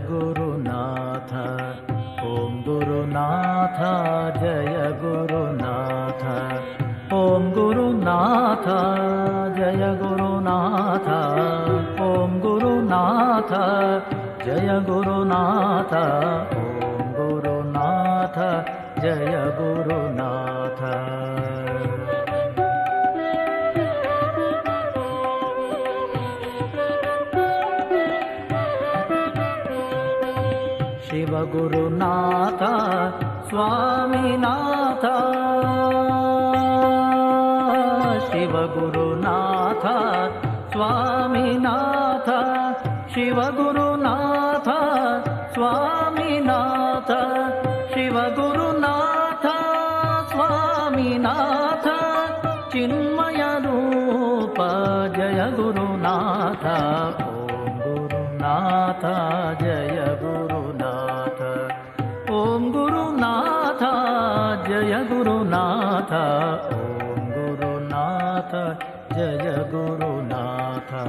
Gurunatha. Om Gurunatha Jaya Gurunatha. Om Gurunatha Jaya Gurunatha. Om Gurunatha Jaya Gurunatha. Om Gurunatha Jaya Gurunatha. Shiva Gurunatha Swaminatha. Shiva Gurunatha Swaminatha. Shiva Gurunatha Swaminatha. Shiva Gurunatha Swaminatha. Chinmaya Rupa Jaya Gurunatha. Om Gurunatha Jaya Gurunatha. Om Gurunatha Jaya Gurunatha. Om Gurunatha Jaya Gurunatha.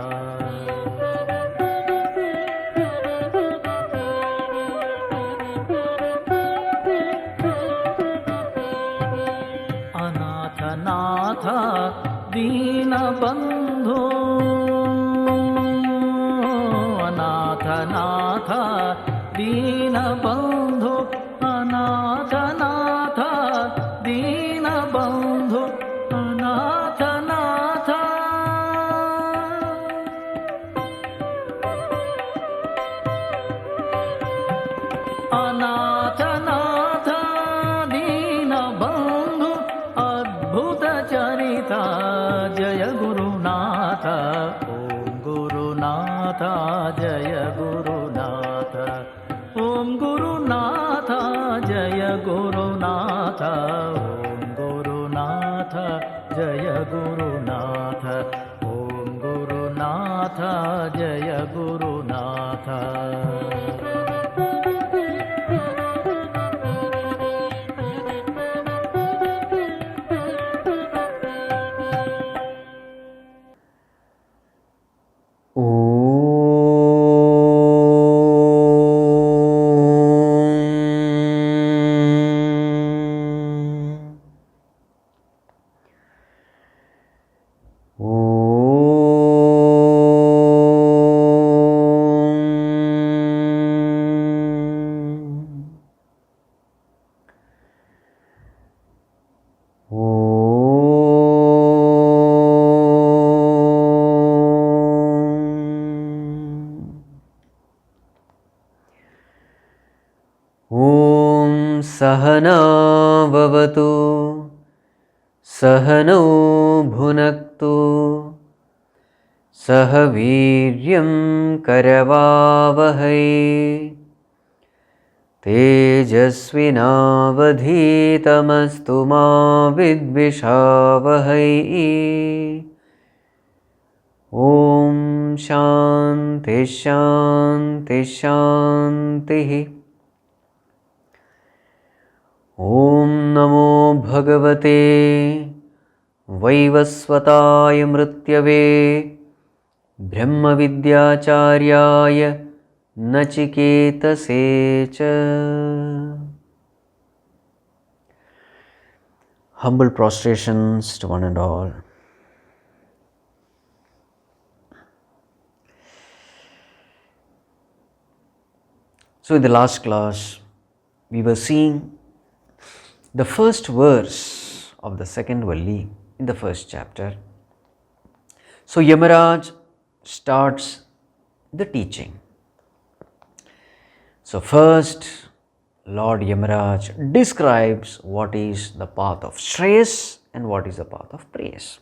Anathanatha Dīnabandhu. Anathanatha Dīnabandhu. Anathanatha Dīnabandhu. Anathanatha. Anathanatha Dīnabandhu. Adbhuta Charita Jaya Gurunatha. Om Gurunatha Jaya Gurunatha. Om Gurunatha Jaya Gurunatha. Om Gurunatha Jaya Gurunatha. Om Gurunatha Jaya Gurunatha. Sahana vavatu sahano bhunaktu sahaviryam karavavahai tejasvinavadhitamastu ma vidvishavahai. Om Shanti Shanti Shanti. Om Namo Bhagavate Vaivasvataya Mrityave Brahma Vidyacharyaya Nachiketase cha. Humble prostrations to one and all. So in the last class, we were seeing the first verse of the second valli in the first chapter. So Yamaraj starts the teaching. So first, Lord Yamaraj describes what is the path of shreyas and what is the path of preyas.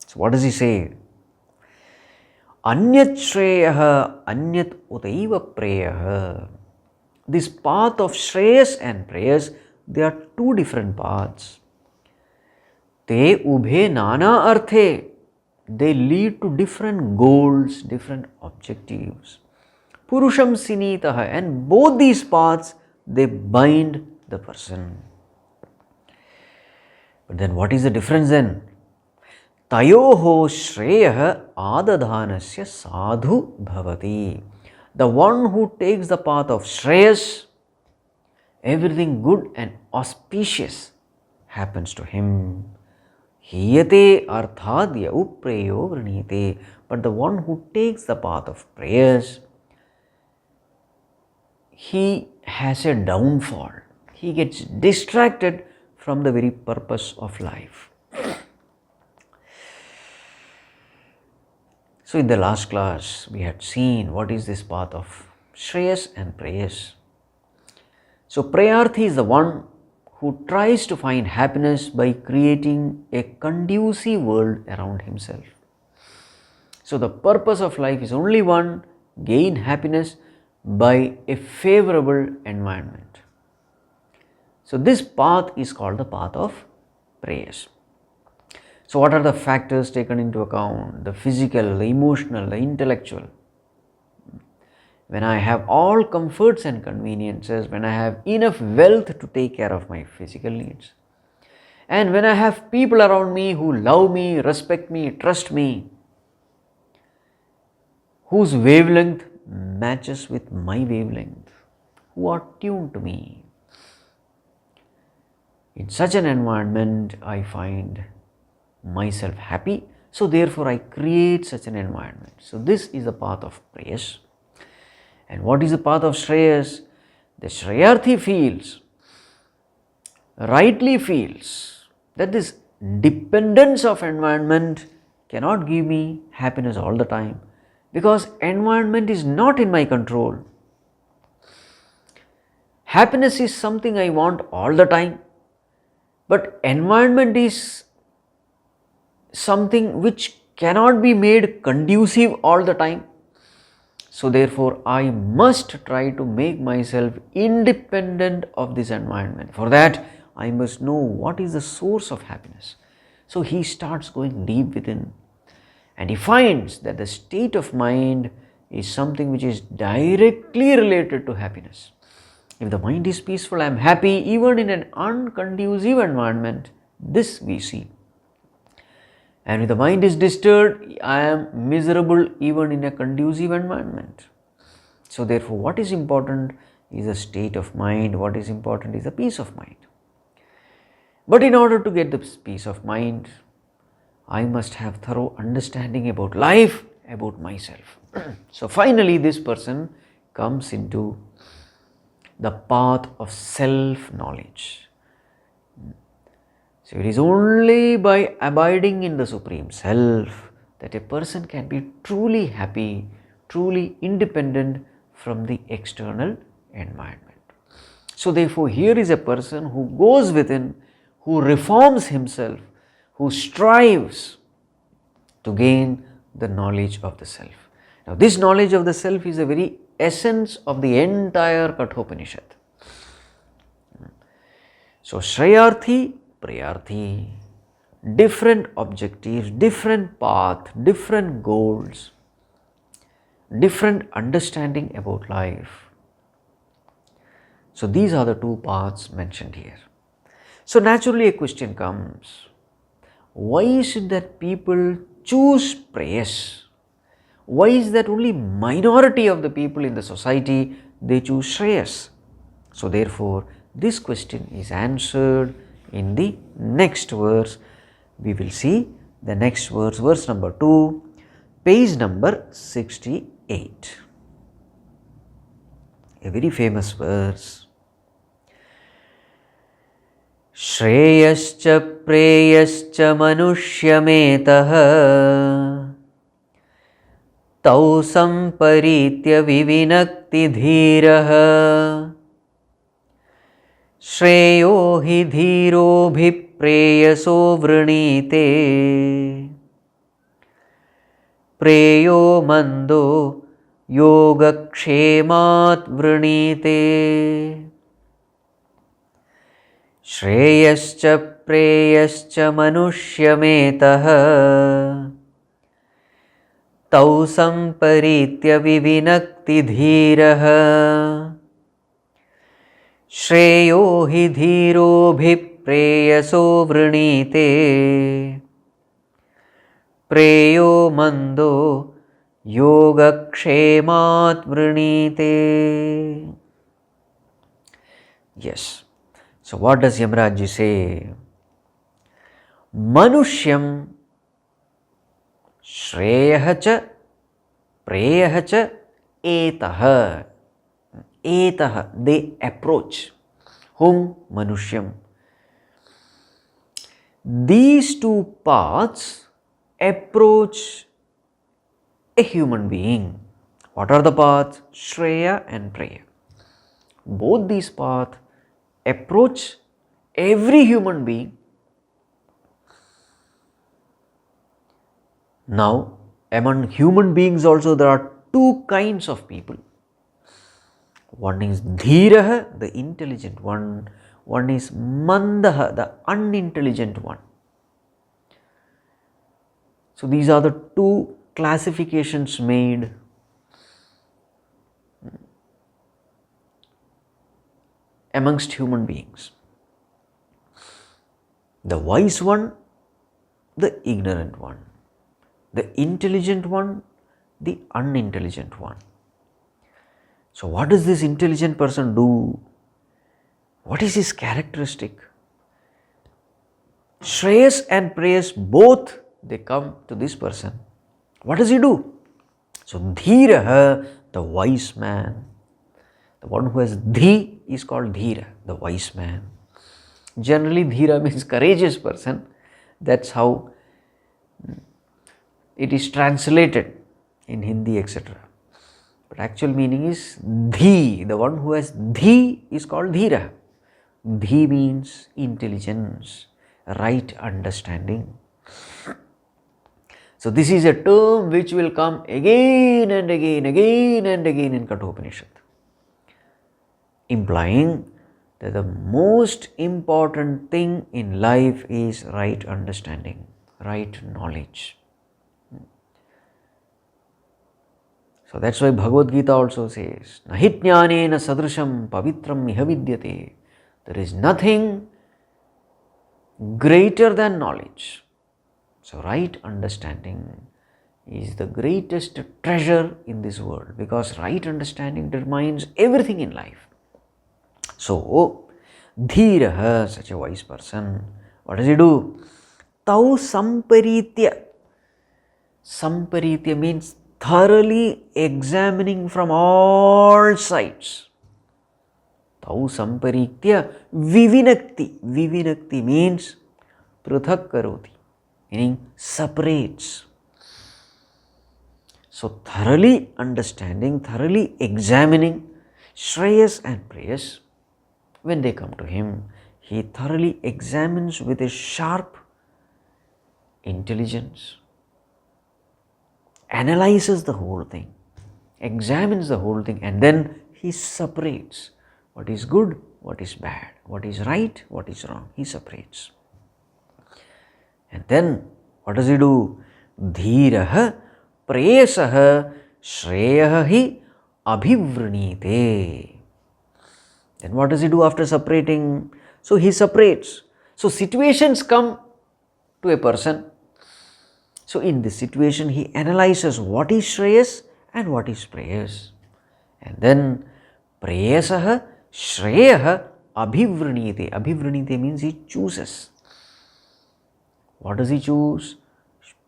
So what does he say? Anyat shreyaha anyat utaiva preyaha. This path of shreyas and preyas, they are two different paths. Te ubhe nana arthe. They lead to different goals, different objectives. Purusham sinitaha. And both these paths, they bind the person. But then what is the difference then? Tayoho shreyaha adadhanasya sadhu bhavati. The one who takes the path of shreyas, everything good and auspicious happens to him. Hiyate arthadya upreyo vrinite. But the one who takes the path of prayers, he has a downfall. He gets distracted from the very purpose of life. So in the last class, we had seen what is this path of shreyas and prayas. So prayarthi is the one who tries to find happiness by creating a conducive world around himself. So the purpose of life is only one: gain happiness by a favorable environment. So this path is called the path of prayers. So what are the factors taken into account? The physical, the emotional, the intellectual. When I have all comforts and conveniences, when I have enough wealth to take care of my physical needs, and when I have people around me who love me, respect me, trust me, whose wavelength matches with my wavelength, who are tuned to me. In such an environment, I find myself happy, so therefore I create such an environment. So this is the path of prayers. And what is the path of shreyas? The shreyarthi feels, rightly feels, that this dependence of environment cannot give me happiness all the time, because environment is not in my control. Happiness is something I want all the time, but environment is something which cannot be made conducive all the time. So therefore, I must try to make myself independent of this environment. For that, I must know what is the source of happiness. So he starts going deep within, and he finds that the state of mind is something which is directly related to happiness. If the mind is peaceful, I am happy even in an unconducive environment. This we see. And if the mind is disturbed, I am miserable even in a conducive environment. So therefore, what is important is the state of mind. What is important is the peace of mind. But in order to get this peace of mind, I must have thorough understanding about life, about myself. So finally, this person comes into the path of self-knowledge. So it is only by abiding in the Supreme Self that a person can be truly happy, truly independent from the external environment. So therefore, here is a person who goes within, who reforms himself, who strives to gain the knowledge of the self. Now this knowledge of the self is the very essence of the entire Kathopanishad. So Shreyarthi, Prayarthi, different objectives, different path, different goals, different understanding about life. So these are the two paths mentioned here. So naturally a question comes, why is it that people choose Preyas? Why is that only minority of the people in the society, they choose shreyas? So therefore, this question is answered in the next verse. We will see the next verse, verse number 2, page number 68. A very famous verse. Shreyascha preyascha manushyametah tau samparītya vivinakti dhīraha shreyo hi dhīrobhi preyaso vrinite preyo mando yogakshemat vrinite shreyascha preyascha manushyametah tau samparītya vivinakti dhīraha shreyo hi dhīrobhi preyaso vrinite preyo mando yogakshemat vrinite. Yes. So what does Yamarajji say? Manushyam shreyah cha preyah cha etah. Etah, they approach. Whom? Manushyam. These two paths approach a human being. What are the paths? Shreya and Preya. Both these paths approach every human being. Now, among human beings also there are two kinds of people. One is dhīraha, the intelligent one. One is mandaha, the unintelligent one. So these are the two classifications made amongst human beings. The wise one, the ignorant one. The intelligent one, the unintelligent one. So what does this intelligent person do? What is his characteristic? Shreyas and Preyas, both they come to this person. What does he do? So dhīraha, the wise man, the one who has dhi is called dhīra, the wise man. Generally dhīra means courageous person. That's how it is translated in Hindi, etc. But actual meaning is dhi, the one who has dhi is called dhīra. Dhi means intelligence, right understanding. So this is a term which will come again and again in Kathopanishad, implying that the most important thing in life is right understanding, right knowledge. So that's why Bhagavad-Gita also says, Nahi jnanena sadrisham pavitram miha vidyate. There is nothing greater than knowledge. So right understanding is the greatest treasure in this world, because right understanding determines everything in life. So, dhīraha, such a wise person, what does he do? Tau samparītya. Samparītya means thoroughly examining from all sides. Tau samparītya vivinakti. Vivinakti means prithak karoti, meaning separates. So thoroughly understanding, thoroughly examining shreyas and preyas. When they come to him, he thoroughly examines with a sharp intelligence, analyzes the whole thing, examines the whole thing, and then he separates what is good, what is bad, what is right, what is wrong. He separates. And then what does he do? Dhīraha preyasaha shreyahi abhivrinite. Then what does he do after separating? So he separates. So situations come to a person. So in this situation he analyzes what is shreyas and what is preyas. And then preyasaha shreyaha abhivrinite. Abhivrinite means he chooses. What does he choose?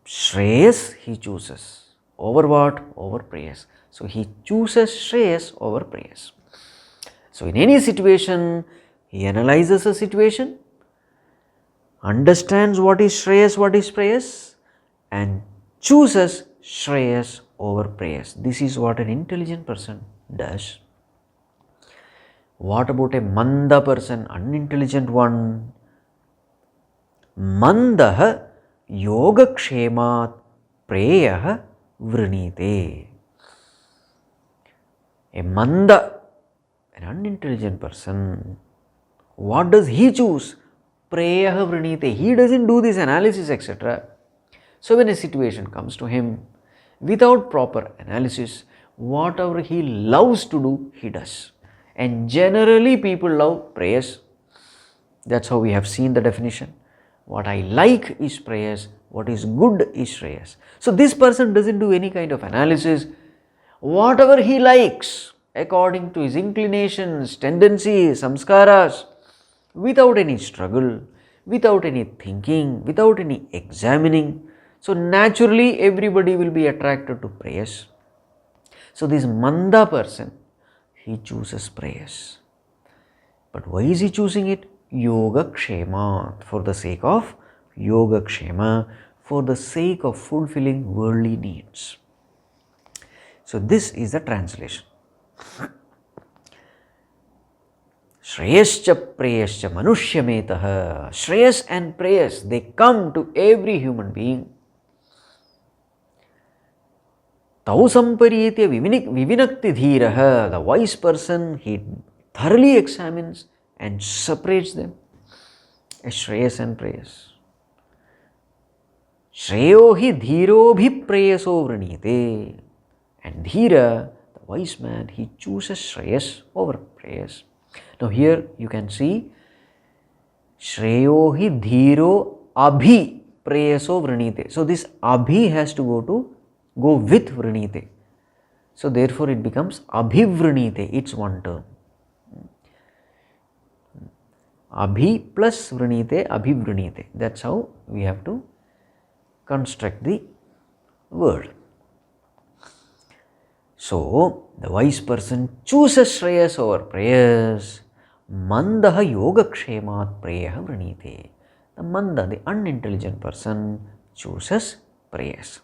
Shreyas he chooses. Over what? Over preyas. So he chooses shreyas over preyas. So in any situation, he analyzes a situation, understands what is shreyas, what is preyas, and chooses shreyas over preyas. This is what an intelligent person does. What about a manda person, unintelligent one? Mandaha yogakshemat preyah vrinite. A manda, an unintelligent person, what does he choose? Preyah vrinite. He doesn't do this analysis, etc. So when a situation comes to him, without proper analysis, whatever he loves to do, he does. And generally people love prayers. That's how we have seen the definition. What I like is prayers, what is good is shreyas. So this person doesn't do any kind of analysis. Whatever he likes, according to his inclinations, tendencies, samskaras, without any struggle, without any thinking, without any examining. So naturally everybody will be attracted to Preyas. So this Manda person, he chooses Preyas. But why is he choosing it? Yoga Kshema, for the sake of Yoga Kshema, for the sake of fulfilling worldly needs. So this is the translation. Shreyascha preyascha manushyametaha. Shreyas and preyas, they come to every human being. Tau samparītya vivinakti dhīraha. The wise person, he thoroughly examines and separates them as shreyas and preyas. Shreyo hi dhīro bhi preyaso vrinite. And dhīra, the wise man, he chooses shreyas over preyas. Now here you can see Shreyo hi dhīro abhi preyaso vrinite. So this abhi has to go with vrinite. So therefore it becomes abhivrinite. It's one term. Abhi plus vrinite, abhivrinite. That's how we have to construct the word. So the wise person chooses shreyas over preyas. Mandaha yogakshemat preyaha vrinite. The manda, the unintelligent person, chooses preyas.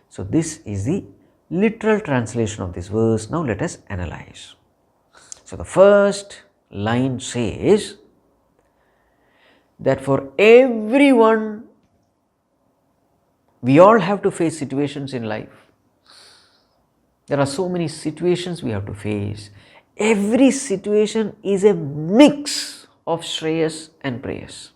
So this is the literal translation of this verse. Now let us analyze. So the first line says that for everyone, we all have to face situations in life. There are so many situations we have to face. Every situation is a mix of shreyas and preyas.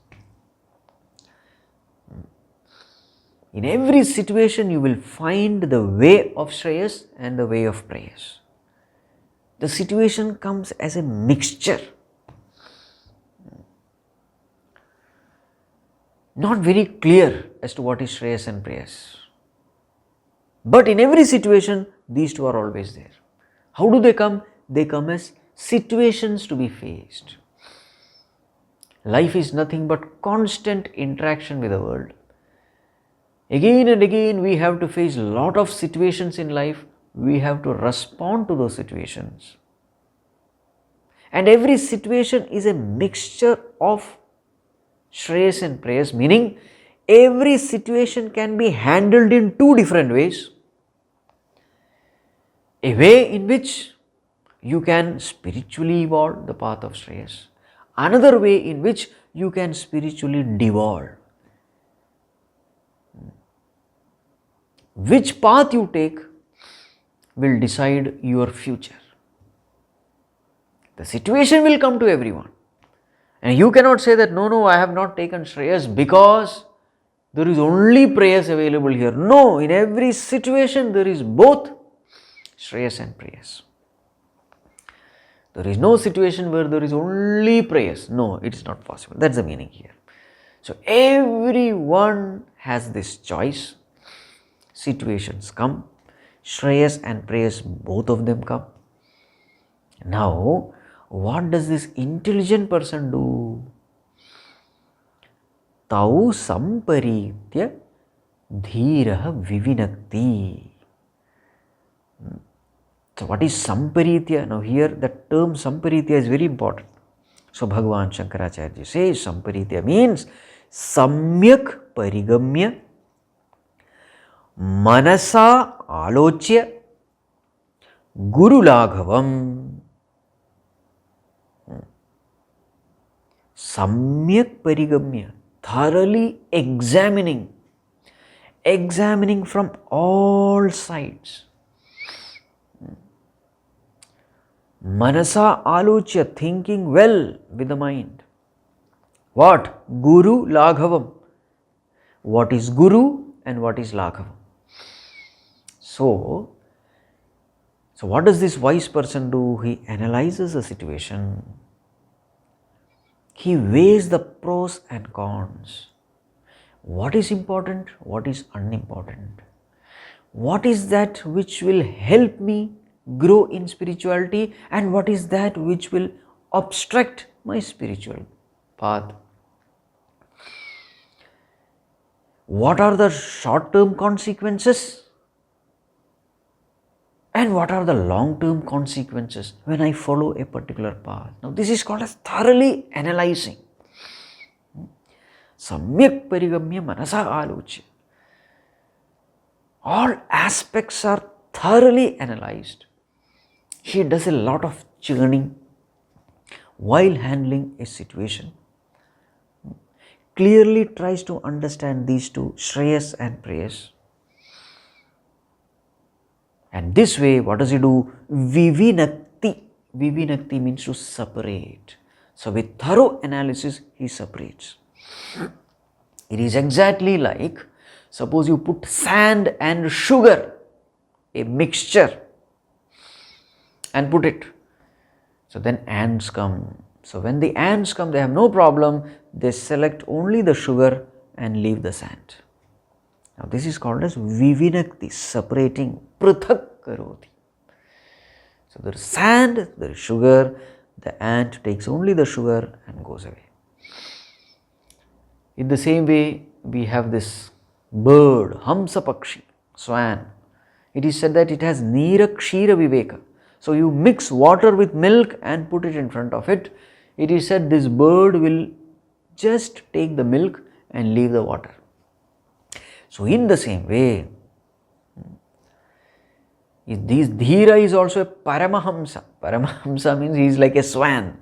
In every situation you will find the way of shreyas and the way of preyas. The situation comes as a mixture. Not very clear as to what is shreyas and preyas. But in every situation, these two are always there. How do they come? They come as situations to be faced. Life is nothing but constant interaction with the world. Again and again we have to face a lot of situations in life. We have to respond to those situations. And every situation is a mixture of shreyas and preyas, meaning every situation can be handled in two different ways. A way in which you can spiritually evolve the path of shreyas. Another way in which you can spiritually devolve. Which path you take will decide your future. The situation will come to everyone. And you cannot say that, no, I have not taken shreyas because there is only preyas available here. No, in every situation there is both shreyas and preyas. There is no situation where there is only preyas. No, it is not possible. That's the meaning here. So everyone has this choice. Situations come, shreyas and preyas, both of them come. Now, what does this intelligent person do? Tau samparītya dhīraha vivinakti. So what is samparītya? Now here the term samparītya is very important. So Bhagavan Shankarācharyaji says samparītya means samyak parigamya manasa alochya guru laghavam. Samyak parigamya, thoroughly examining from all sides. Manasa alochya, thinking well with the mind. What? Guru laghavam. What is guru and what is laghavam? So what does this wise person do? He analyzes the situation. He weighs the pros and cons. what is important, what is unimportant, what is that which will help me grow in spirituality, and what is that which will obstruct my spiritual path. What are the short-term consequences and what are the long-term consequences when I follow a particular path. Now this is called as thoroughly analyzing. Samyak parigamya manasa alochya. All aspects are thoroughly analyzed. He does a lot of churning while handling a situation. Clearly tries to understand these two, shreyas and preyas. And this way, what does he do? Vivinakti. Vivinakti means to separate. So with thorough analysis, he separates. It is exactly like, suppose you put sand and sugar, a mixture, and put it. So then ants come. So when the ants come, they have no problem. They select only the sugar and leave the sand. Now this is called as vivinakti, separating, prithak karoti. So there is sand, there is sugar, the ant takes only the sugar and goes away. In the same way, we have this bird, Hamsa Pakshi, swan. It is said that it has Nira Kshira Viveka. So you mix water with milk and put it in front of it. It is said this bird will just take the milk and leave the water. So in the same way, this dhīraha is also a Paramahamsa. Paramahamsa means he is like a swan.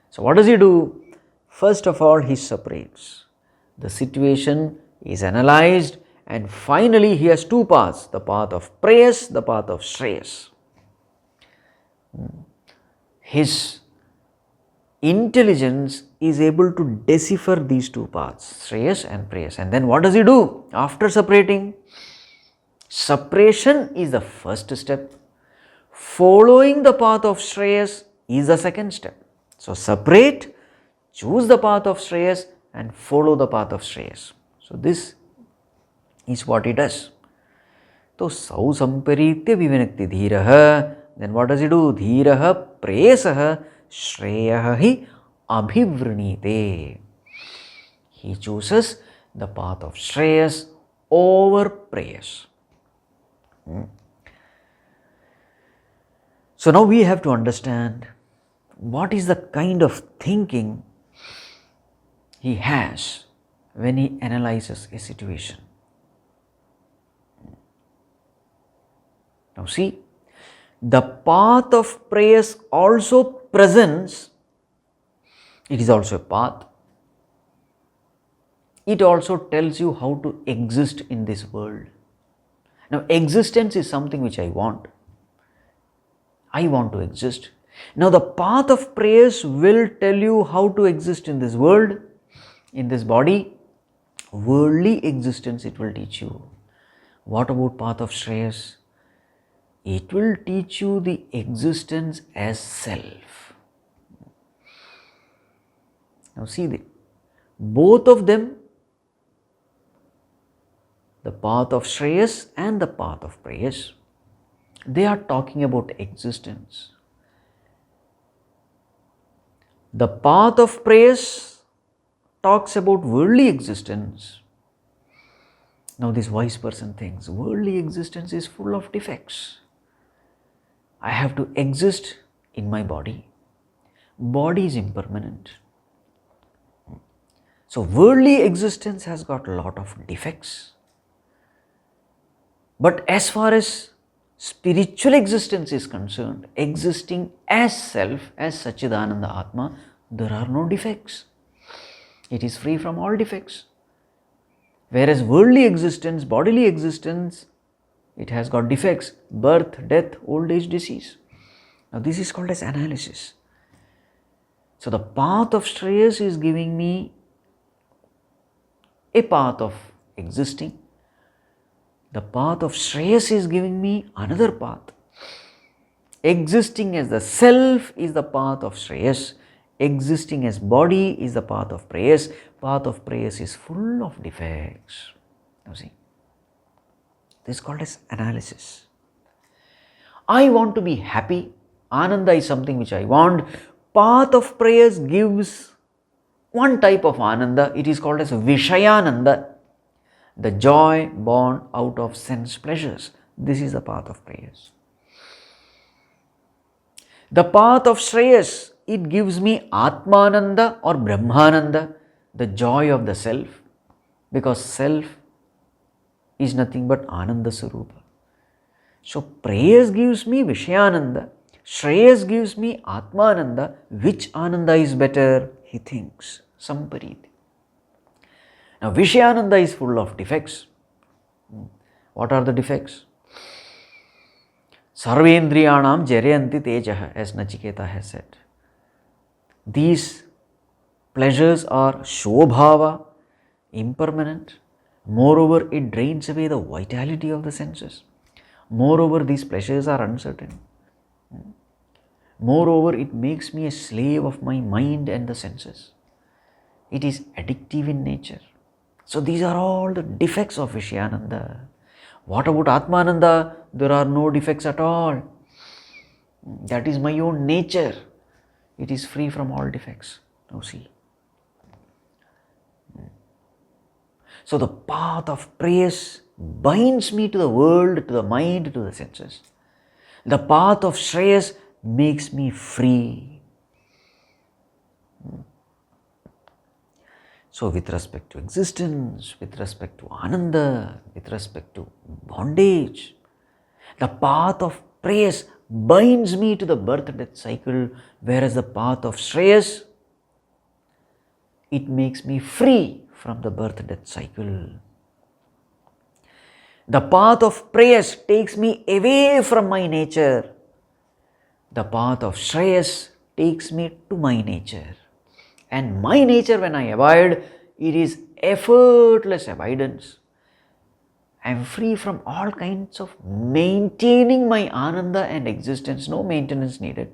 So what does he do? First of all, he separates. The situation is analyzed and finally he has two paths, the path of Preyas, the path of shreyas. His intelligence is able to decipher these two paths, shreyas and preyas. And then what does he do after separating? Separation is the first step. Following the path of shreyas is the second step. So separate, choose the path of shreyas and follow the path of shreyas. So this is what he does. So sau samparītya vivinakti dhīraha. Then what does he do? Dhīraha preyasaha shreyah hi abhivrinite. He chooses the path of shreyas over preyas. So now we have to understand what is the kind of thinking he has when he analyzes a situation. Now see, the path of prayers also presents, it is also a path. It also tells you how to exist in this world. Now existence is something which I want. I want to exist. Now the path of prayers will tell you how to exist in this world, in this body. Worldly existence it will teach you. What about path of shreyas? It will teach you the existence as self. Now see, both of them, the path of shreyas and the path of prayas, they are talking about existence. The path of prayas talks about worldly existence. Now this wise person thinks, worldly existence is full of defects. I have to exist in my body. Body is impermanent. So worldly existence has got a lot of defects. But as far as spiritual existence is concerned, existing as self, as Satchidananda Atma, there are no defects. It is free from all defects. Whereas worldly existence, bodily existence, it has got defects, birth, death, old age, disease. Now this is called as analysis. So the path of shreyas is giving me a path of existing. The path of shreyas is giving me another path. Existing as the self is the path of shreyas. existing as body is the path of Preyas. Path of Preyas is full of defects. You see, this is called as analysis. I want to be happy. Ananda is something which I want. Path of Preyas gives one type of Ananda. It is called as vishayānanda, the joy born out of sense pleasures. This is the path of Preyas. The path of Shreyas, it gives me Ātmānanda or Brahmananda, the joy of the self, because self is nothing but Ananda Sarupa. So Preyas gives me Vishayānanda, Shreyas gives me Ātmānanda. Which Ananda is better? He thinks. Samparītya. Now Vishayānanda is full of defects. What are the defects? Sarvendriyanam jaryanti tejaha, as Nachiketa has said. These pleasures are shobhava, impermanent. Moreover, it drains away the vitality of the senses. Moreover, these pleasures are uncertain. Moreover, it makes me a slave of my mind and the senses. It is addictive in nature. So these are all the defects of Vishayānanda. What about Ātmānanda? There are no defects at all. That is my own nature. It is free from all defects. Now see. So the path of Preyas binds me to the world, to the mind, to the senses. The path of Shreyas makes me free. So with respect to existence, with respect to Ananda, with respect to bondage, the path of Preyas binds me to the birth-death cycle, whereas the path of Shreyas, it makes me free from the birth-death cycle. The path of Preyas takes me away from my nature. The path of Shreyas takes me to my nature. And my nature, when I avoid, it is effortless avoidance. I am free from all kinds of maintaining my Ananda and existence. No maintenance needed.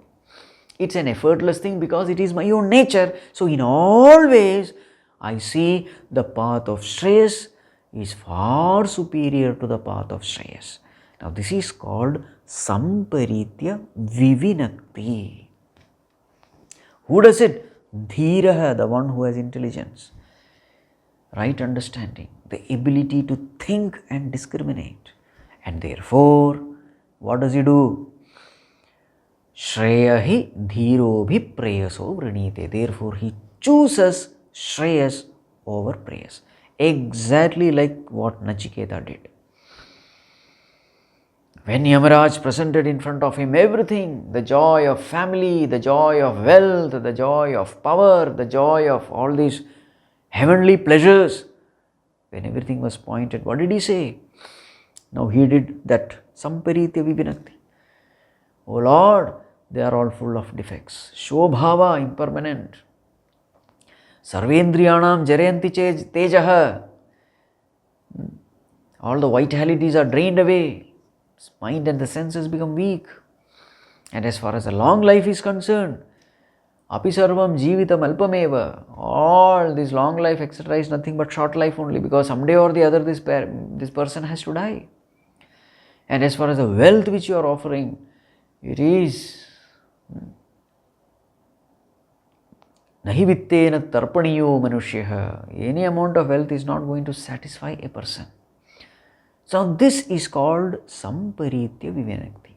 It's an effortless thing because it is my own nature. So in all ways, I see the path of Shreyas is far superior to the path of Shreyas. Now this is called samparītya vivinakti. Who does it? Dhīraha, the one who has intelligence, right understanding, the ability to think and discriminate. And therefore, what does he do? Shreyahi dhīrobhi preyaso vrinite. Therefore, he chooses Shreyas over Preyas. Exactly like what Nachiketa did. When Yamaraj presented in front of him everything, the joy of family, the joy of wealth, the joy of power, the joy of all these heavenly pleasures, when everything was pointed, what did he say? Now he did that samparītya vivinakti. Oh Lord, they are all full of defects. Shobhava, impermanent. Sarvendriyanam jaryanti tejaha. All the vitalities are drained away. Mind and the senses become weak. And as far as the long life is concerned, api sarvam jivitam alpameva. All this long life, etc. is nothing but short life only, because someday or the other this person has to die. And as far as the wealth which you are offering, it is nahi vittena tarpaniyo manushyaha. Any amount of wealth is not going to satisfy a person. So this is called samparītya vivinakti.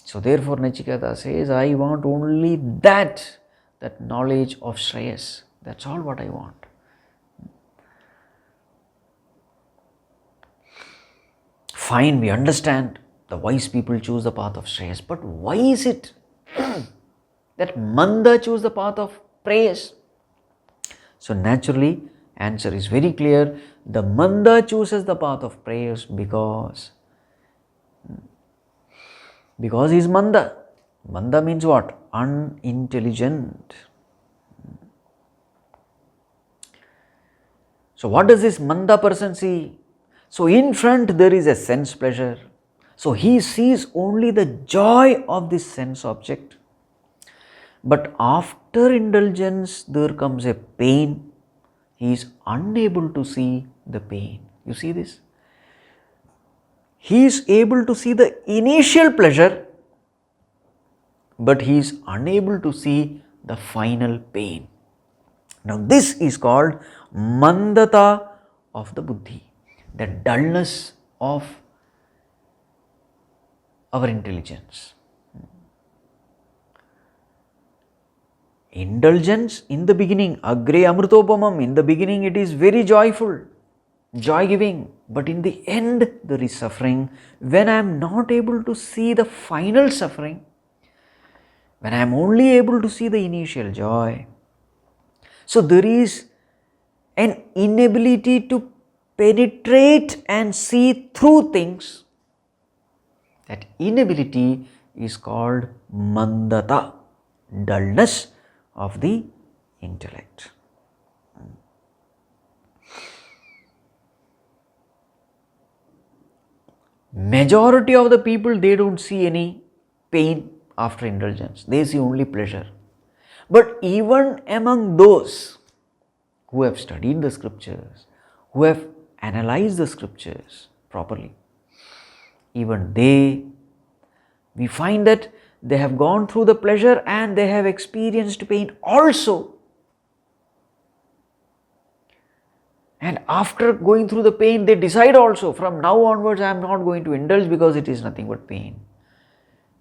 So therefore Nachiketa says, I want only that knowledge of Shreyas. That's all what I want. Fine, we understand the wise people choose the path of Shreyas, but why is it that Manda choose the path of Preyas? So naturally, answer is very clear. The Manda chooses the path of Preyas because he is Manda. Manda means what? Unintelligent. So what does this Manda person see? So in front there is a sense pleasure. So he sees only the joy of this sense object. But after indulgence, there comes a pain. He is unable to see the pain. You see this? He is able to see the initial pleasure, but he is unable to see the final pain. Now this is called mandata of the buddhi, the dullness of our intelligence. Indulgence in the beginning, agre amritopamam, in the beginning it is very joyful, joy giving, but in the end there is suffering. When I am not able to see the final suffering, when I am only able to see the initial joy, so there is an inability to penetrate and see through things. That inability is called mandata, dullness of the intellect. Majority of the people, they don't see any pain after indulgence, they see only pleasure. But even among those who have studied the scriptures, who have analyzed the scriptures properly, even we find that they have gone through the pleasure and they have experienced pain also. And after going through the pain, they decide also, from now onwards I am not going to indulge because it is nothing but pain.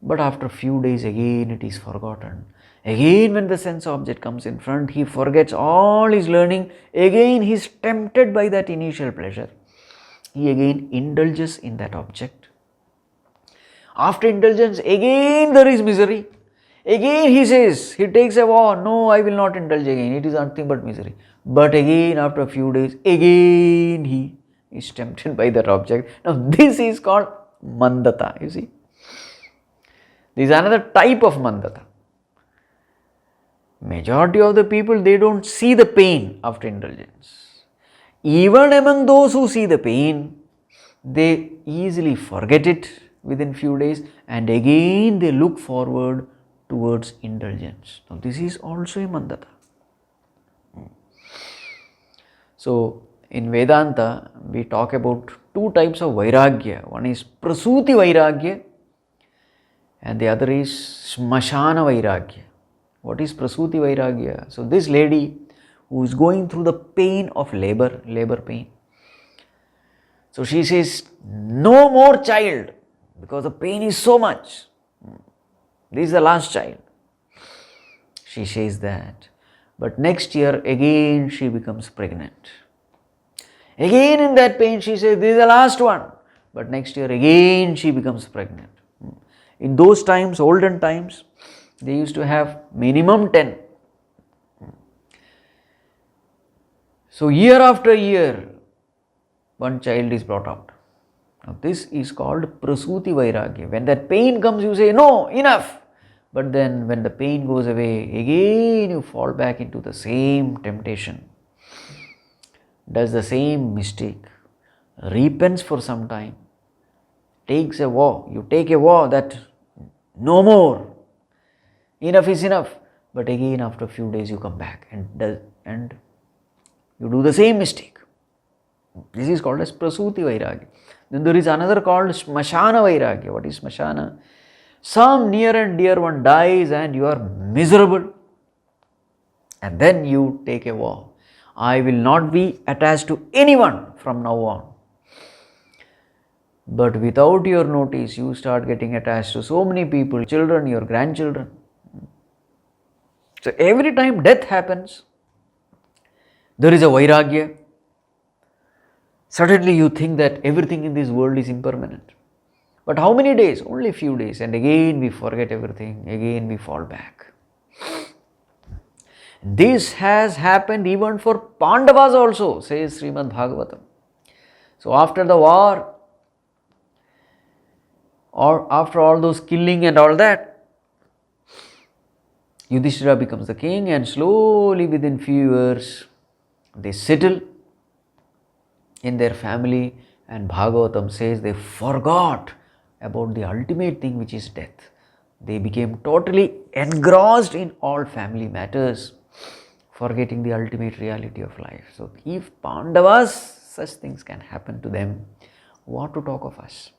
But after a few days again it is forgotten. Again when the sense object comes in front, he forgets all his learning. Again he is tempted by that initial pleasure. He again indulges in that object. After indulgence, again there is misery. Again he says, he takes a vow, no, I will not indulge again, it is nothing but misery. But again after a few days, again he is tempted by that object. Now this is called mandata, you see. This is another type of mandata. Majority of the people, they don't see the pain after indulgence. Even among those who see the pain, they easily forget it within few days and again they look forward towards indulgence. Now this is also a mandata. So in Vedanta, we talk about two types of vairagya. One is prasuti vairagya and the other is smashana vairagya. What is prasuti vairagya? So this lady who is going through the pain of labor pain. So she says, no more child, because the pain is so much. This is the last child. She says that. But next year again she becomes pregnant. Again in that pain she says, this is the last one. But next year again she becomes pregnant. In those times, olden times, they used to have minimum 10. So year after year, one child is brought out. Now this is called prasuti vairagya. When that pain comes, you say, no, enough. But then when the pain goes away, again you fall back into the same temptation, does the same mistake, repents for some time, takes a vow. You take a vow that no more, enough is enough. But again after a few days you come back and you do the same mistake. This is called as prasuti vairagya. Then there is another called smashana vairagya. What is smashana? Some near and dear one dies and you are miserable. And then you take a vow. I will not be attached to anyone from now on. But without your notice, you start getting attached to so many people, children, your grandchildren. So every time death happens, there is a vairagya. Suddenly you think that everything in this world is impermanent. But how many days? Only few days. And again we forget everything. Again we fall back. This has happened even for Pandavas also, says Srimad Bhagavatam. So after the war, or after all those killing and all that, Yudhishthira becomes the king and slowly within few years they settle in their family, and Bhagavatam says they forgot about the ultimate thing which is death. They became totally engrossed in all family matters, forgetting the ultimate reality of life. So if Pandavas, such things can happen to them, what to talk of us?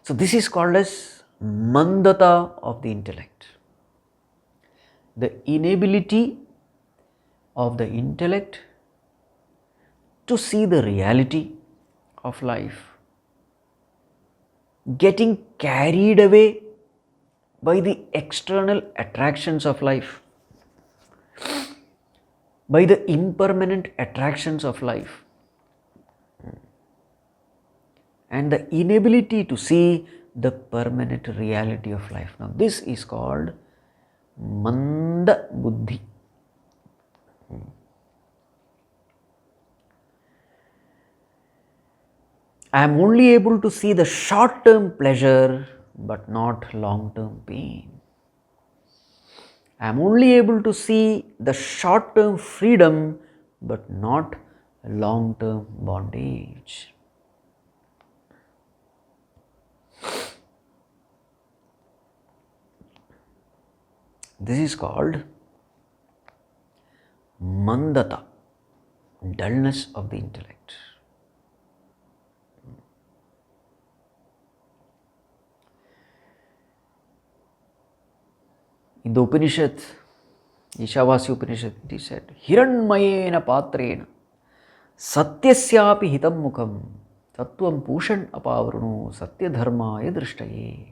So this is called as Mandata of the intellect. The inability of the intellect to see the reality of life, getting carried away by the external attractions of life, by the impermanent attractions of life, and the inability to see the permanent reality of life. Now this is called Manda Buddhi. I am only able to see the short-term pleasure but not long-term pain. I am only able to see the short-term freedom but not long-term bondage. This is called Mandata, dullness of the intellect. In the Upanishad, Ishavasya Upanishad, it is said, Hiranmayena patrena satyasyapi hitam mukham tattvam pushan apavrunu satya dharmaya drishtaye.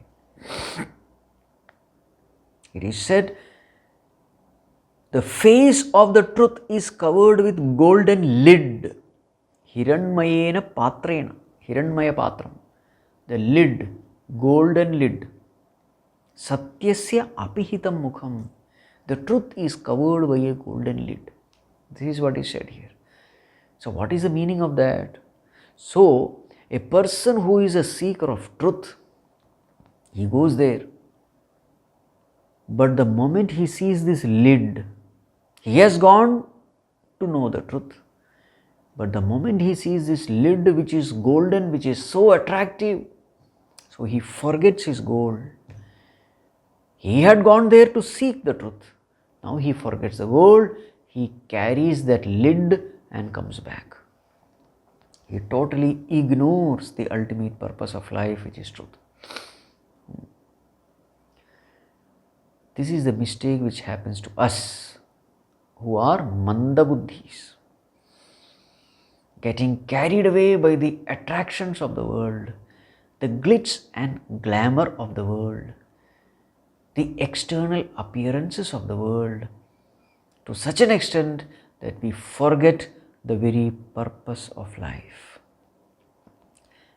It is said, the face of the truth is covered with golden lid. Hiranmayena patrena, Hiranmaya patram, the lid, golden lid. Satyasya apihitam mukham. The truth is covered by a golden lid. This is what is said here. So what is the meaning of that? So a person who is a seeker of truth, he goes there. But the moment he sees this lid, he has gone to know the truth. But the moment he sees this lid which is golden, which is so attractive, so he forgets his goal. He had gone there to seek the truth. Now he forgets the goal, he carries that lid and comes back. He totally ignores the ultimate purpose of life, which is truth. This is the mistake which happens to us who are manda buddhis, getting carried away by the attractions of the world, the glitz and glamour of the world, the external appearances of the world, to such an extent that we forget the very purpose of life.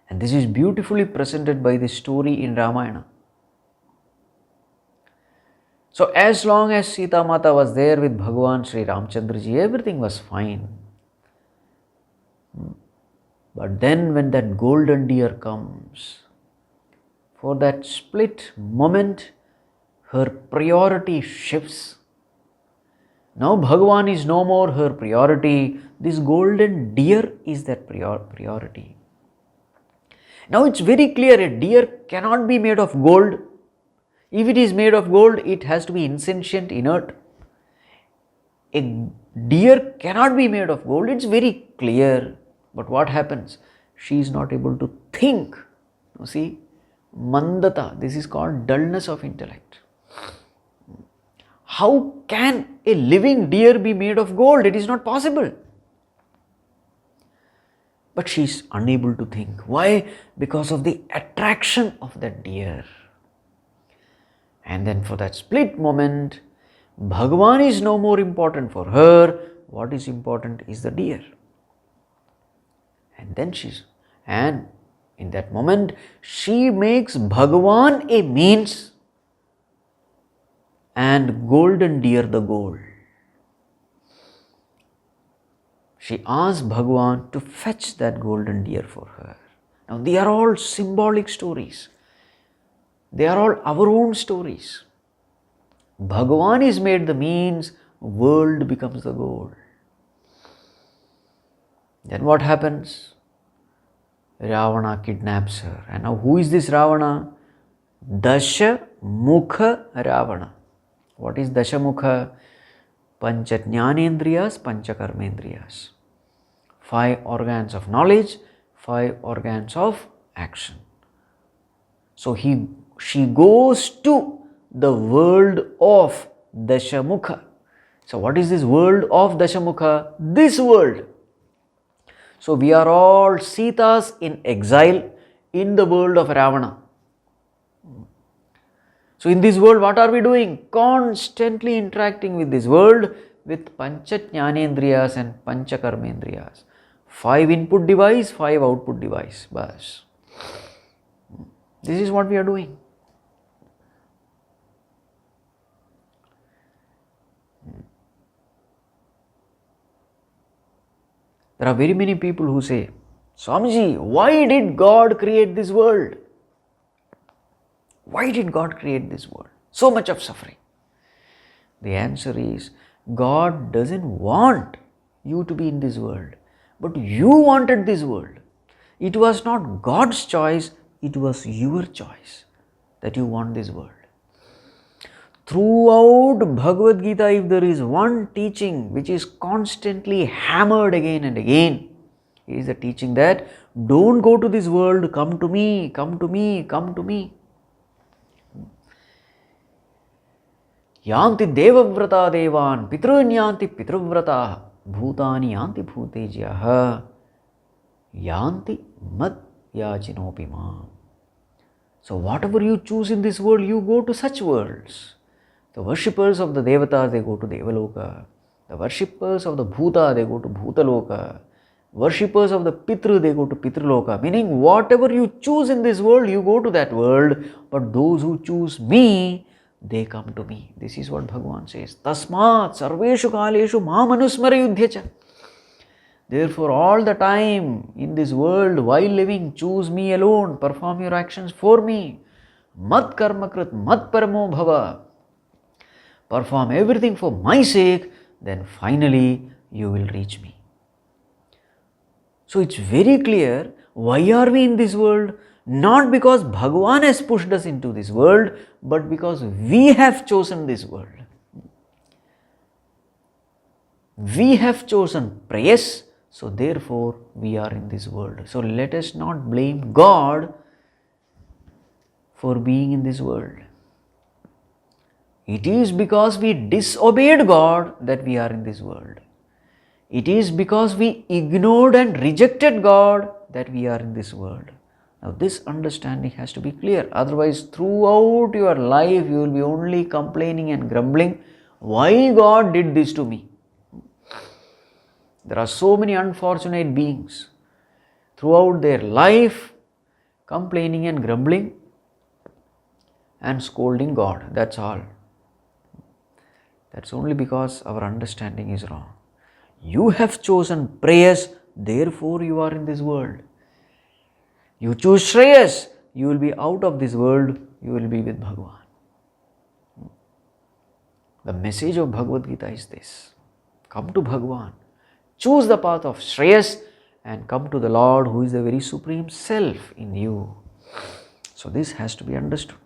And this is beautifully presented by the story in Ramayana. So as long as Sita Mata was there with Bhagavan Sri Ramchandraji, everything was fine. But then when that golden deer comes, for that split moment, her priority shifts. Now Bhagavan is no more her priority. This golden deer is that priority. Now it's very clear, a deer cannot be made of gold. If it is made of gold, it has to be insentient, inert. A deer cannot be made of gold. It's very clear. But what happens? She is not able to think. You see, Mandata, this is called dullness of intellect. How can a living deer be made of gold? It is not possible. But she is unable to think. Why? Because of the attraction of that deer. And then for that split moment, Bhagavan is no more important for her. What is important is the deer. And then in that moment, she makes Bhagavan a means and golden deer the goal. She asks Bhagavan to fetch that golden deer for her. Now they are all symbolic stories. They are all our own stories. Bhagavan is made the means, world becomes the goal. Then what happens? Ravana kidnaps her. And now who is this Ravana? Dasha Mukha Ravana. What is Dasha Mukha? Pancha Jnanendriyas, Pancha Karmendriyas. 5 organs of knowledge, 5 organs of action. So she goes to the world of Dashamukha. So what is this world of Dashamukha? This world. So we are all Sitas in exile in the world of Ravana. So in this world, what are we doing? Constantly interacting with this world with Pancha Jnanendriyas and Pancha Karmendriyas. 5 input device, 5 output device. Bas. This is what we are doing. There are very many people who say, Swamiji, why did God create this world? Why did God create this world? So much of suffering. The answer is, God doesn't want you to be in this world, but you wanted this world. It was not God's choice, it was your choice that you want this world. Throughout Bhagavad-Gita, if there is one teaching which is constantly hammered again and again, it is the teaching that don't go to this world, come to me, come to me, come to me. Yanti devavrata devan, pitrunyanti pitruvrata, bhutani yanti bhutejyaha, yanti mad yajinopima. So whatever you choose in this world, you go to such worlds. The worshippers of the Devatas, they go to Devaloka. The worshippers of the Bhuta, they go to Bhutaloka. Worshippers of the Pitru, they go to Pitraloka. Meaning, whatever you choose in this world, you go to that world. But those who choose me, they come to me. This is what Bhagavan says. Tasmat sarveshu kaleshu mamanusmara yudhyacha. Therefore, all the time in this world, while living, choose me alone. Perform your actions for me. Mat karmakrit, mat paramo bhava. Perform everything for my sake, then finally you will reach me. So it's very clear, why are we in this world? Not because Bhagavan has pushed us into this world, but because we have chosen this world. We have chosen Preyas, so therefore we are in this world. So let us not blame God for being in this world. It is because we disobeyed God that we are in this world. It is because we ignored and rejected God that we are in this world. Now this understanding has to be clear. Otherwise, throughout your life, you will be only complaining and grumbling, why God did this to me? There are so many unfortunate beings throughout their life complaining and grumbling and scolding God. That's all. That's only because our understanding is wrong. You have chosen Preyas, therefore you are in this world. You choose shreyas, you will be out of this world, you will be with Bhagavan. The message of Bhagavad-Gita is this. Come to Bhagavan. Choose the path of shreyas and come to the Lord who is the very supreme self in you. So this has to be understood.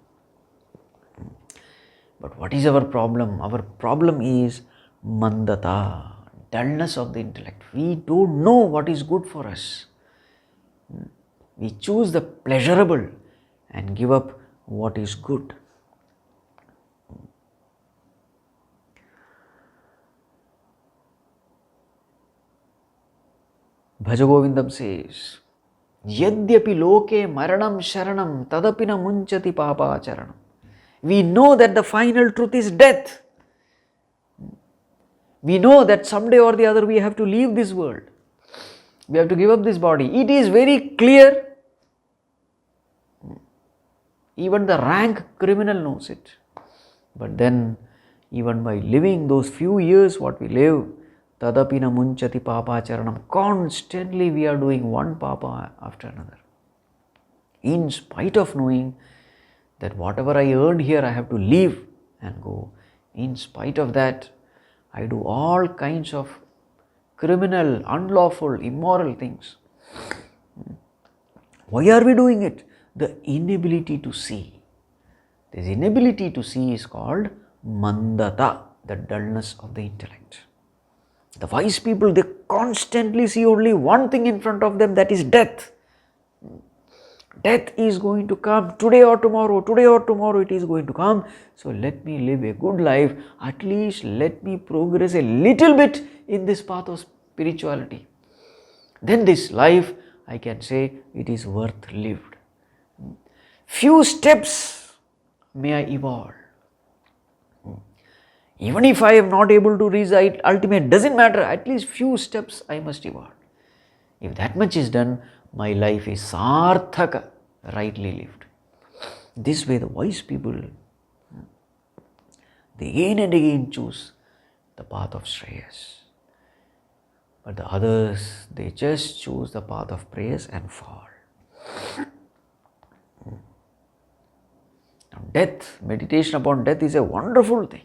But what is our problem? Our problem is mandata, dullness of the intellect. We don't know what is good for us. We choose the pleasurable and give up what is good. Bhajagovindam says, Yadyapi loke maranam sharanam tadapina munchati papacharanam. We know that the final truth is death. We know that someday or the other we have to leave this world. We have to give up this body. It is very clear. Even the rank criminal knows it. But then, even by living those few years what we live, tadapina munchati papacharanam, constantly we are doing one papa after another. In spite of knowing that whatever I earned here I have to leave and go. In spite of that, I do all kinds of criminal, unlawful, immoral things. Why are we doing it? The inability to see. This inability to see is called mandata, the dullness of the intellect. The wise people, they constantly see only one thing in front of them, that is death. Death is going to come today or tomorrow it is going to come. So let me live a good life, at least let me progress a little bit in this path of spirituality. Then this life, I can say, it is worth lived. Few steps may I evolve. Even if I am not able to reach the ultimate, doesn't matter, at least few steps I must evolve. If that much is done, my life is sarthaka, rightly lived. This way the wise people, they again and again choose the path of shreyas. But the others, they just choose the path of prayers and fall. Now death, meditation upon death is a wonderful thing.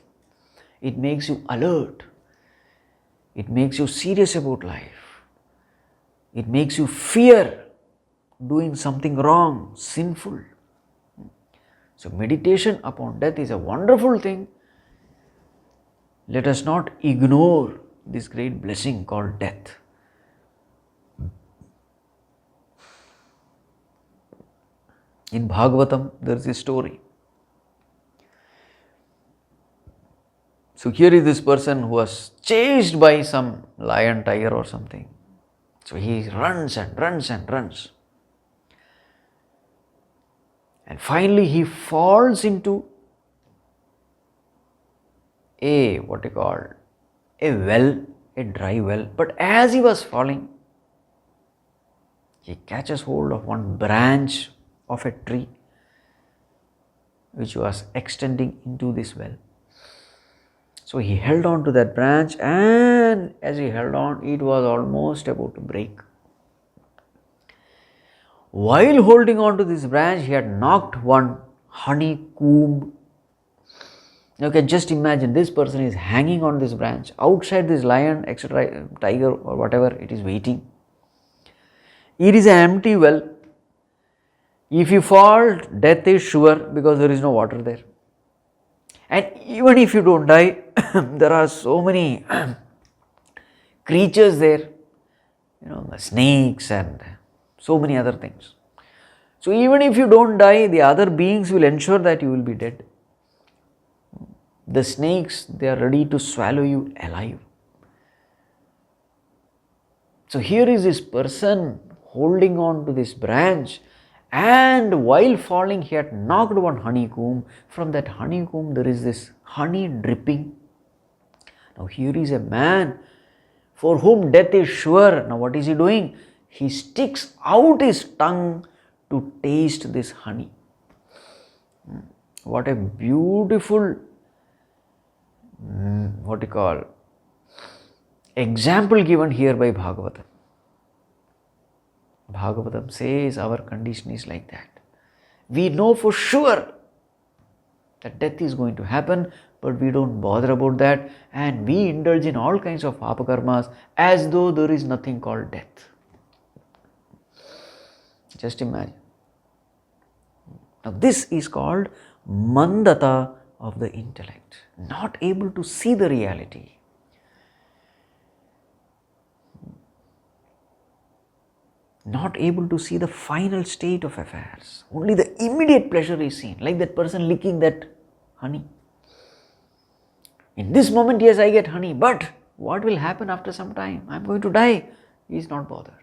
It makes you alert. It makes you serious about life. It makes you fear doing something wrong, sinful. So meditation upon death is a wonderful thing. Let us not ignore this great blessing called death. In Bhagavatam, there is a story. So here is this person who was chased by some lion, tiger or something. So he runs and runs and runs. And finally he falls into a well, a dry well. But as he was falling, he catches hold of one branch of a tree which was extending into this well. So he held on to that branch, and as he held on, it was almost about to break. While holding on to this branch, he had knocked one honeycomb. You can just imagine, this person is hanging on this branch. Outside, this lion, etc., tiger or whatever, it is waiting. It is an empty well. If you fall, death is sure because there is no water there. And even if you don't die, there are so many creatures there, the snakes and so many other things. So even if you don't die, the other beings will ensure that you will be dead. The snakes, they are ready to swallow you alive. So here is this person holding on to this branch, and while falling he had knocked one honeycomb. From that honeycomb there is this honey dripping. Now here is a man for whom death is sure. Now what is he doing? He sticks out his tongue to taste this honey. What a beautiful example given here by Bhagavatam. Bhagavatam says our condition is like that. We know for sure that death is going to happen, but we don't bother about that, and we indulge in all kinds of papakarmas as though there is nothing called death. Just imagine. Now this is called mandata of the intellect, not able to see the reality. Not able to see the final state of affairs. Only the immediate pleasure is seen, like that person licking that honey. In this moment, yes, I get honey, but what will happen after some time? I am going to die. He is not bothered.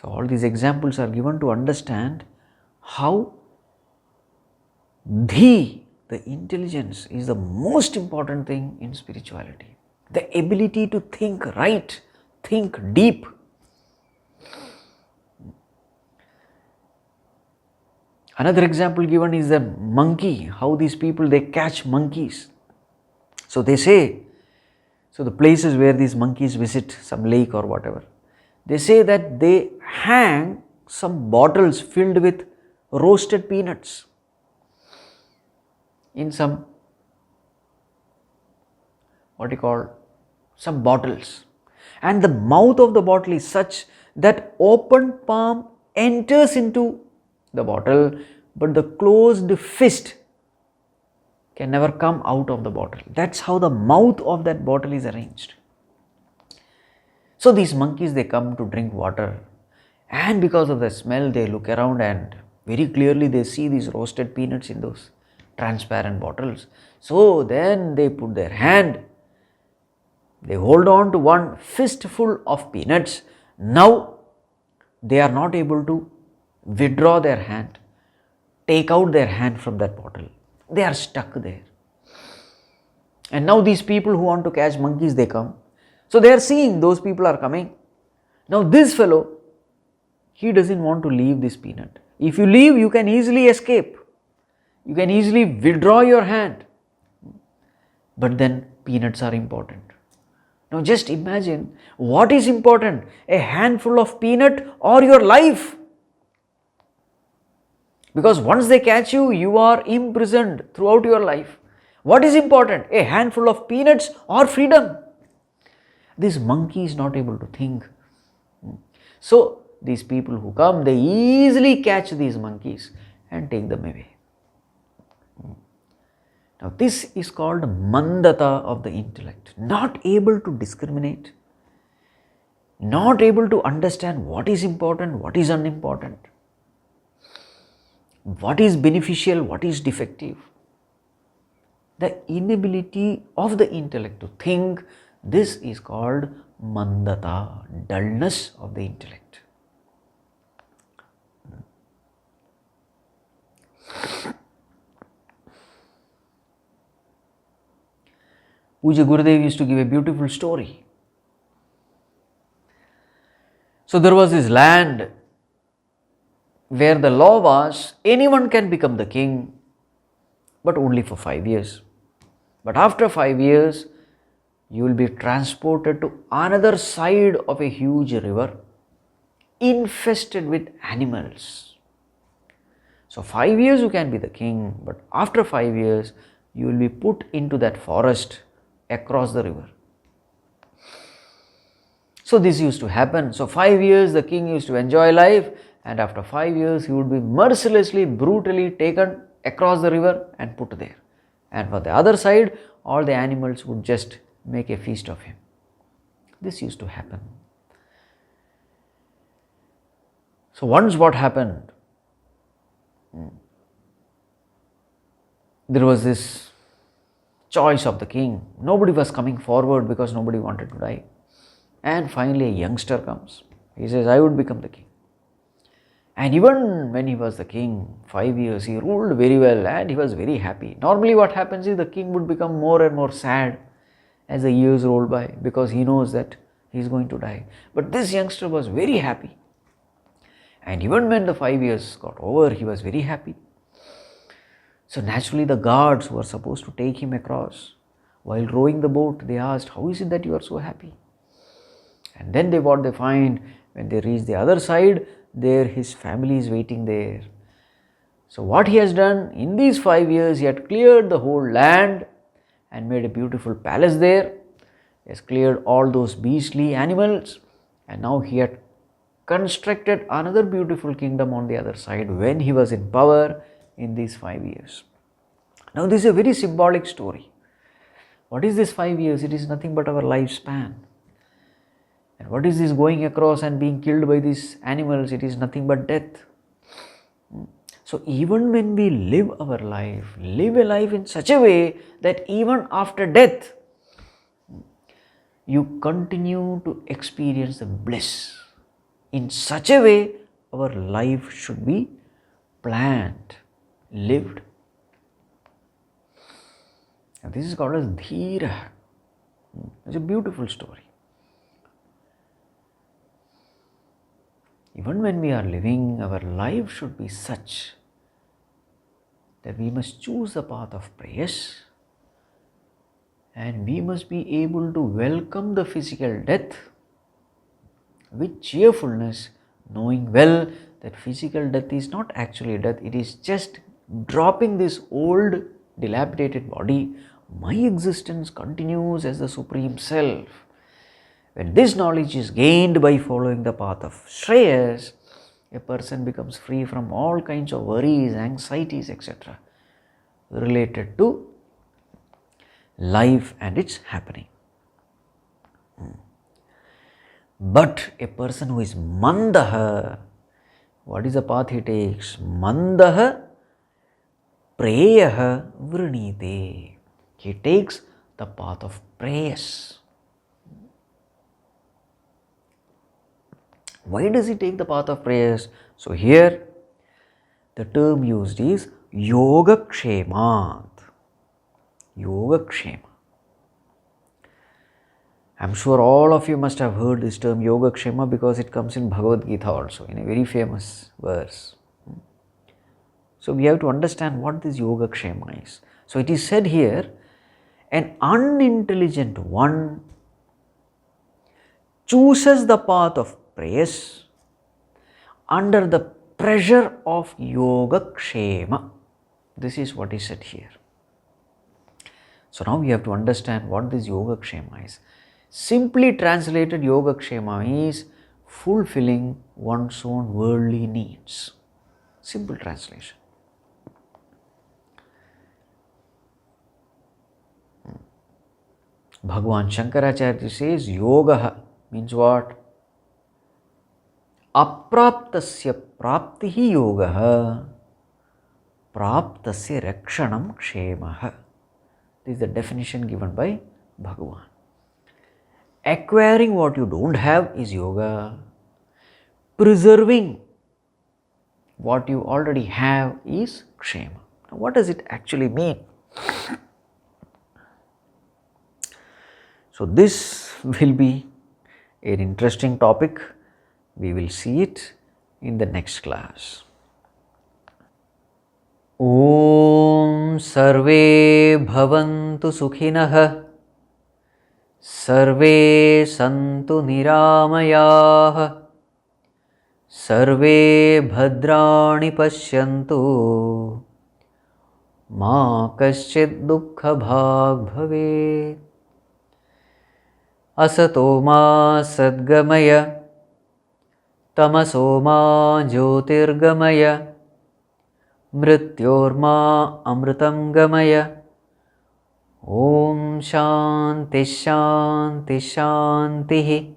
So all these examples are given to understand how the intelligence is the most important thing in spirituality. The ability to think right, think deep. Another example given is the monkey, how these people, they catch monkeys. So they say, so the places where these monkeys visit, some lake or whatever, they say that they hang some bottles filled with roasted peanuts in some, some bottles. And the mouth of the bottle is such That open palm enters into the bottle, but the closed fist can never come out of the bottle. That's how the mouth of that bottle is arranged. So these monkeys, they come to drink water, and because of the smell they look around and very clearly they see these roasted peanuts in those transparent bottles. So then they put their hand, they hold on to one fistful of peanuts. Now they are not able to withdraw their hand, take out their hand from that bottle. They are stuck there. And now these people who want to catch monkeys, they come. So they are seeing those people are coming. Now this fellow, he doesn't want to leave this peanut. If you leave, you can easily escape. You can easily withdraw your hand. But then peanuts are important. Now just imagine, what is important? A handful of peanut or your life? Because once they catch you, you are imprisoned throughout your life. What is important? A handful of peanuts or freedom? This monkey is not able to think. So these people who come, they easily catch these monkeys and take them away. Now this is called Mandata of the intellect. Not able to discriminate, not able to understand what is important, what is unimportant, what is beneficial, what is defective. The inability of the intellect to think, this is called Mandata, dullness of the intellect. Puja Gurudev used to give a beautiful story. So there was this land where the law was, anyone can become the king, but only for 5 years. But after 5 years, you will be transported to another side of a huge river infested with animals. So 5 years you can be the king, but after 5 years, you will be put into that forest across the river. So this used to happen. So 5 years the king used to enjoy life, and after 5 years he would be mercilessly, brutally taken across the river and put there. And for the other side, all the animals would just make a feast of him. This used to happen. So once what happened? There was this choice of the king. Nobody was coming forward because nobody wanted to die. And finally a youngster comes. He says, I would become the king. And even when he was the king, 5 years, he ruled very well and he was very happy. Normally what happens is the king would become more and more sad as the years roll by, because he knows that he is going to die. But this youngster was very happy. And even when the 5 years got over, he was very happy. So naturally the guards who were supposed to take him across, while rowing the boat, they asked, how is it that you are so happy? And then what they find, when they reach the other side, there his family is waiting there. So what he has done, in these 5 years, he had cleared the whole land and made a beautiful palace there. He has cleared all those beastly animals, and now he had constructed another beautiful kingdom on the other side when he was in power in these 5 years. Now this is a very symbolic story. What is this 5 years? It is nothing but our lifespan. And what is this going across and being killed by these animals? It is nothing but death. So even when we live our life, live a life in such a way that even after death, you continue to experience the bliss. In such a way, our life should be planned, lived. And this is called as dhīraha. It's a beautiful story. Even when we are living, our life should be such that we must choose the path of Preyas, and we must be able to welcome the physical death with cheerfulness, knowing well that physical death is not actually death, it is just dropping this old dilapidated body. My existence continues as the Supreme Self, When this knowledge is gained by following the path of shreyas, a person becomes free from all kinds of worries, anxieties, etc. related to life and its happening. But a person who is mandaha, what is the path he takes? Mandaha Preyas vrinite. He takes the path of Preyas. Why does he take the path of Preyas? So here the term used is yogakshemat. Yogakshema. I am sure all of you must have heard this term Yogakshema because it comes in Bhagavad-Gita also, in a very famous verse. So we have to understand what this Yogakshema is. So it is said here, an unintelligent one chooses the path of Preyas under the pressure of Yogakshema. This is what is said here. So now we have to understand what this Yogakshema is. Simply translated, Yogakshema is fulfilling one's own worldly needs. Simple translation. Bhagavan Shankarācharyaji says, Yogaha means what? Apraptasya praptihi yogaha, praptasya rakshanam kshemaha. This is the definition given by Bhagavan. Acquiring what you don't have is yoga. Preserving what you already have is kshema. Now, what does it actually mean? So this will be an interesting topic. We will see it in the next class. Om Sarve Bhavantu Sukhinah Sarve Santu Niramayah Sarve Bhadrani Pashyantu Ma Kaschid Dukkha Bhag Bhavet Asato Ma Sadgamaya Tamaso Ma Jyotirgamaya Mrityorma Amritam Gamaya. Om Shanti Shanti Shanti.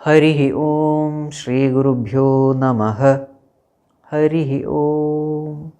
Harihi Om Shri Gurubhyo Namaha. Harihi Om.